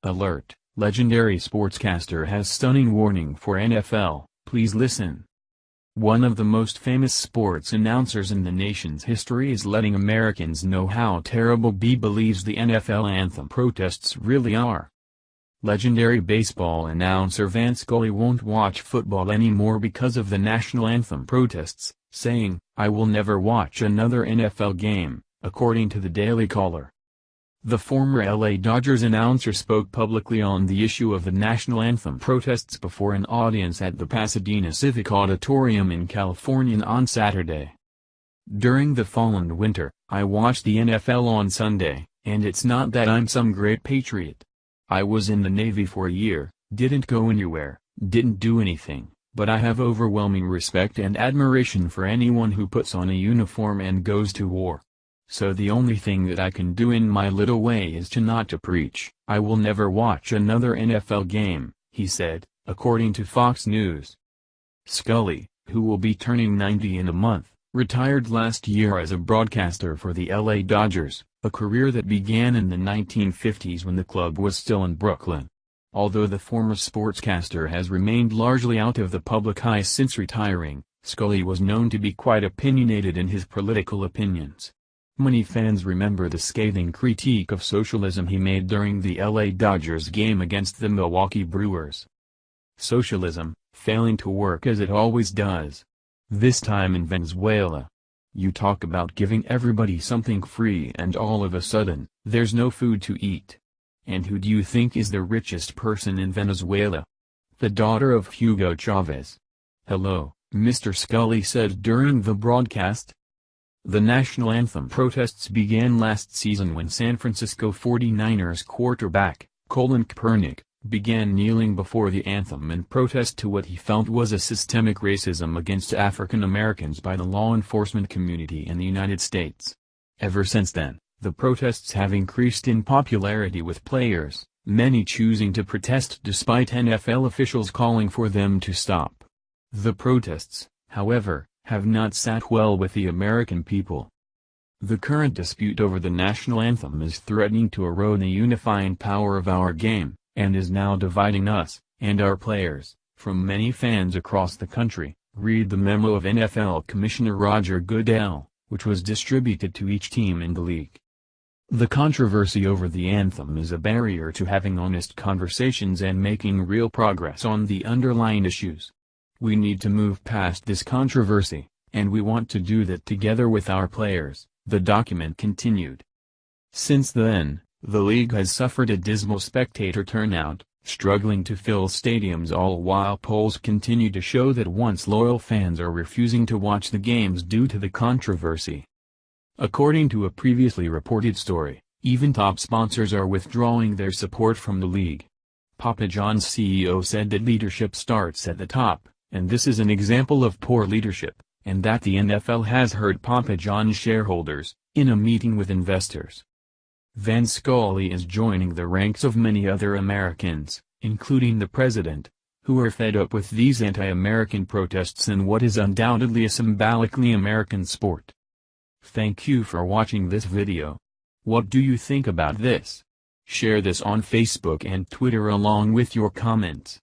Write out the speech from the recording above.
Alert, legendary sportscaster has stunning warning for NFL, please listen. One of the most famous sports announcers in the nation's history is letting Americans know how terrible he believes the NFL anthem protests really are. Legendary baseball announcer Vin Scully won't watch football anymore because of the national anthem protests, saying, "I will never watch another NFL game," according to the Daily Caller. The former LA Dodgers announcer spoke publicly on the issue of the national anthem protests before an audience at the Pasadena Civic Auditorium in California on Saturday. "During the fall and winter, I watched the NFL on Sunday, and it's not that I'm some great patriot. I was in the Navy for a year, didn't go anywhere, didn't do anything, but I have overwhelming respect and admiration for anyone who puts on a uniform and goes to war. So the only thing that I can do in my little way is to not to preach. I will never watch another NFL game," he said, according to Fox News. Scully, who will be turning 90 in a month, retired last year as a broadcaster for the LA Dodgers, a career that began in the 1950s when the club was still in Brooklyn. Although the former sportscaster has remained largely out of the public eye since retiring, Scully was known to be quite opinionated in his political opinions. Many fans remember the scathing critique of socialism he made during the LA Dodgers game against the Milwaukee Brewers. "Socialism, failing to work as it always does. This time in Venezuela. You talk about giving everybody something free and all of a sudden, there's no food to eat. And who do you think is the richest person in Venezuela? The daughter of Hugo Chavez. Hello, Mr. Scully said during the broadcast." The national anthem protests began last season when San Francisco 49ers quarterback, Colin Kaepernick, began kneeling before the anthem in protest to what he felt was a systemic racism against African Americans by the law enforcement community in the United States. Ever since then, the protests have increased in popularity with players, many choosing to protest despite NFL officials calling for them to stop. The protests, however, have not sat well with the American people. The current dispute over the national anthem is threatening to erode the unifying power of our game, and is now dividing us, and our players, from many fans across the country, read the memo of NFL Commissioner Roger Goodell, which was distributed to each team in the league. The controversy over the anthem is a barrier to having honest conversations and making real progress on the underlying issues. We need to move past this controversy, and we want to do that together with our players, the document continued. Since then, the league has suffered a dismal spectator turnout, struggling to fill stadiums all while polls continue to show that once loyal fans are refusing to watch the games due to the controversy. According to a previously reported story, even top sponsors are withdrawing their support from the league. Papa John's CEO said that leadership starts at the top, and this is an example of poor leadership, and that the NFL has hurt Papa John's shareholders, in a meeting with investors. Vin Scully is joining the ranks of many other Americans, including the president, who are fed up with these anti-American protests in what is undoubtedly a symbolically American sport. Thank you for watching this video. What do you think about this? Share this on Facebook and Twitter along with your comments.